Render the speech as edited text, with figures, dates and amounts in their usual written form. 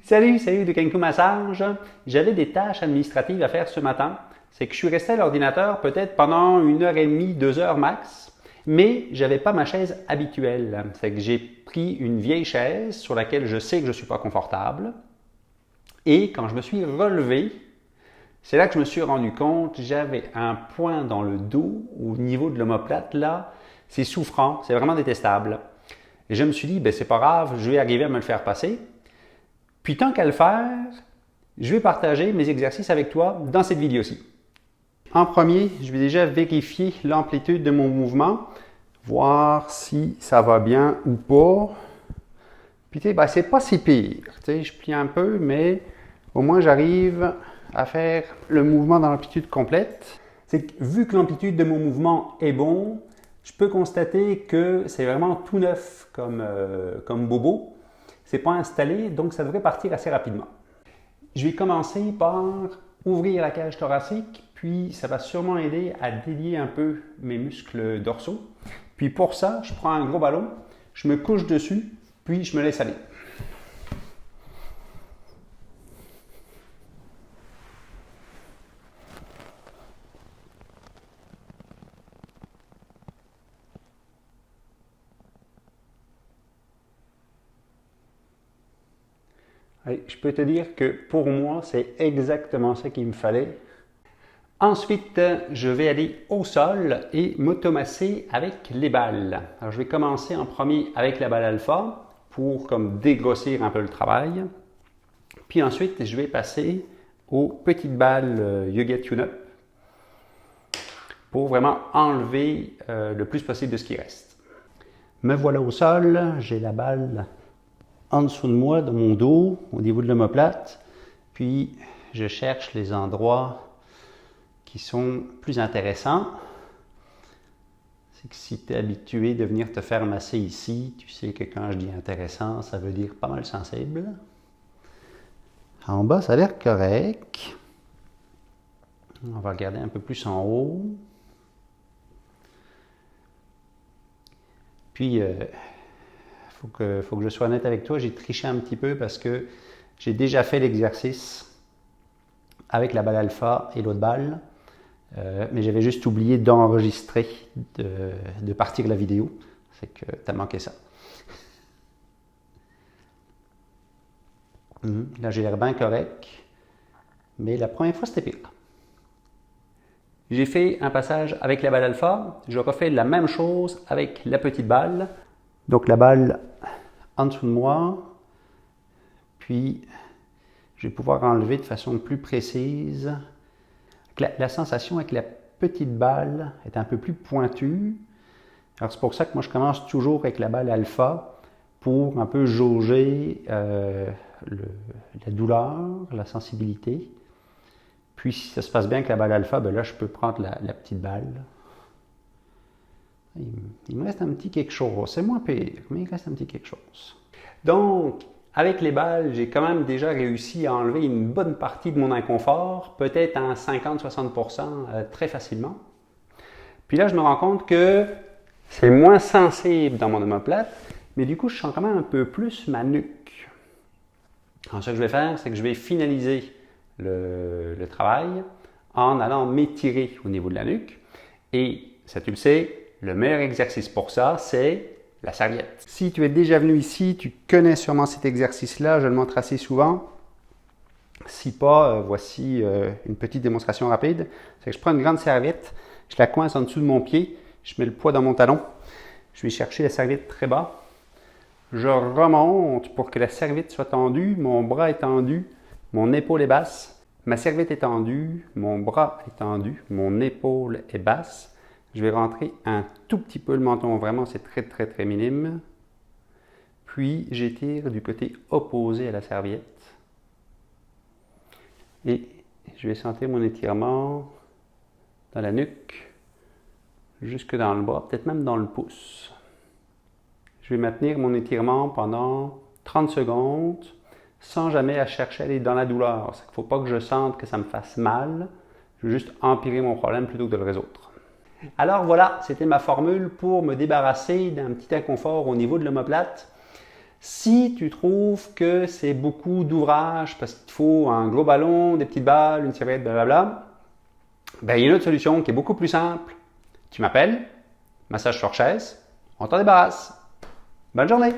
Salut de Kenku Massage. J'avais des tâches administratives à faire ce matin. C'est que je suis resté à l'ordinateur peut-être pendant 1h30, 2 heures max, mais j'avais pas ma chaise habituelle. C'est que j'ai pris une vieille chaise sur laquelle je sais que je suis pas confortable. Et quand je me suis relevé, c'est là que je me suis rendu compte, j'avais un point dans le dos au niveau de l'omoplate là. C'est souffrant, c'est vraiment détestable. Et je me suis dit, c'est pas grave, je vais arriver à me le faire passer. Puis tant qu'à le faire, je vais partager mes exercices avec toi dans cette vidéo-ci. En premier, je vais déjà vérifier l'amplitude de mon mouvement, voir si ça va bien ou pas. Puis tu sais, c'est pas si pire. Tu sais, je plie un peu, mais au moins j'arrive à faire le mouvement dans l'amplitude complète. C'est que vu que l'amplitude de mon mouvement est bon, je peux constater que c'est vraiment tout neuf comme bobo. C'est pas installé, donc ça devrait partir assez rapidement. Je vais commencer par ouvrir la cage thoracique, puis ça va sûrement aider à délier un peu mes muscles dorsaux. Puis pour ça, je prends un gros ballon, je me couche dessus, puis je me laisse aller. Allez, je peux te dire que pour moi, c'est exactement ça qu'il me fallait. Ensuite, je vais aller au sol et m'automasser avec les balles. Alors, je vais commencer en premier avec la balle alpha pour comme dégrossir un peu le travail. Puis ensuite, je vais passer aux petites balles Yoga Tune-Up pour vraiment enlever le plus possible de ce qui reste. Me voilà au sol, j'ai la balle en dessous de moi, dans mon dos, au niveau de l'omoplate. Puis, je cherche les endroits qui sont plus intéressants. C'est que si tu es habitué de venir te faire masser ici, tu sais que quand je dis intéressant, ça veut dire pas mal sensible. En bas, ça a l'air correct. On va regarder un peu plus en haut. Puis, faut que je sois honnête avec toi, j'ai triché un petit peu parce que j'ai déjà fait l'exercice avec la balle alpha et l'autre balle, mais j'avais juste oublié d'enregistrer, de partir la vidéo. C'est que tu as manqué ça. Là, j'ai l'air bien correct, mais la première fois, c'était pire. J'ai fait un passage avec la balle alpha, je refais la même chose avec la petite balle. Donc la balle en dessous de moi, puis je vais pouvoir enlever de façon plus précise. La sensation avec la petite balle est un peu plus pointue. Alors c'est pour ça que moi je commence toujours avec la balle alpha pour un peu jauger la douleur, la sensibilité. Puis si ça se passe bien avec la balle alpha, là je peux prendre la petite balle. Il me reste un petit quelque chose. C'est moins pire, mais il reste un petit quelque chose. Donc, avec les balles, j'ai quand même déjà réussi à enlever une bonne partie de mon inconfort, peut-être en 50-60% très facilement. Puis là, je me rends compte que c'est moins sensible dans mon omoplate, mais du coup, je sens quand même un peu plus ma nuque. Alors, ce que je vais faire, c'est que je vais finaliser le travail en allant m'étirer au niveau de la nuque. Et ça, tu le sais, le meilleur exercice pour ça, c'est la serviette. Si tu es déjà venu ici, tu connais sûrement cet exercice-là, je le montre assez souvent. Si pas, voici une petite démonstration rapide. C'est que je prends une grande serviette, je la coince en dessous de mon pied, je mets le poids dans mon talon, je vais chercher la serviette très bas, je remonte pour que la serviette soit tendue, mon bras est tendu, mon épaule est basse, ma serviette est tendue, mon bras est tendu, mon épaule est basse. Je vais rentrer un tout petit peu le menton, vraiment c'est très minime. Puis j'étire du côté opposé à la serviette. Et je vais sentir mon étirement dans la nuque, jusque dans le bras, peut-être même dans le pouce. Je vais maintenir mon étirement pendant 30 secondes, sans jamais chercher à aller dans la douleur. Il ne faut pas que je sente que ça me fasse mal. Je veux juste empirer mon problème plutôt que de le résoudre. Alors voilà, c'était ma formule pour me débarrasser d'un petit inconfort au niveau de l'omoplate. Si tu trouves que c'est beaucoup d'ouvrage parce qu'il te faut un gros ballon, des petites balles, une serviette, blablabla, ben, il y a une autre solution qui est beaucoup plus simple. Tu m'appelles, massage sur chaise, on t'en débarrasse. Bonne journée!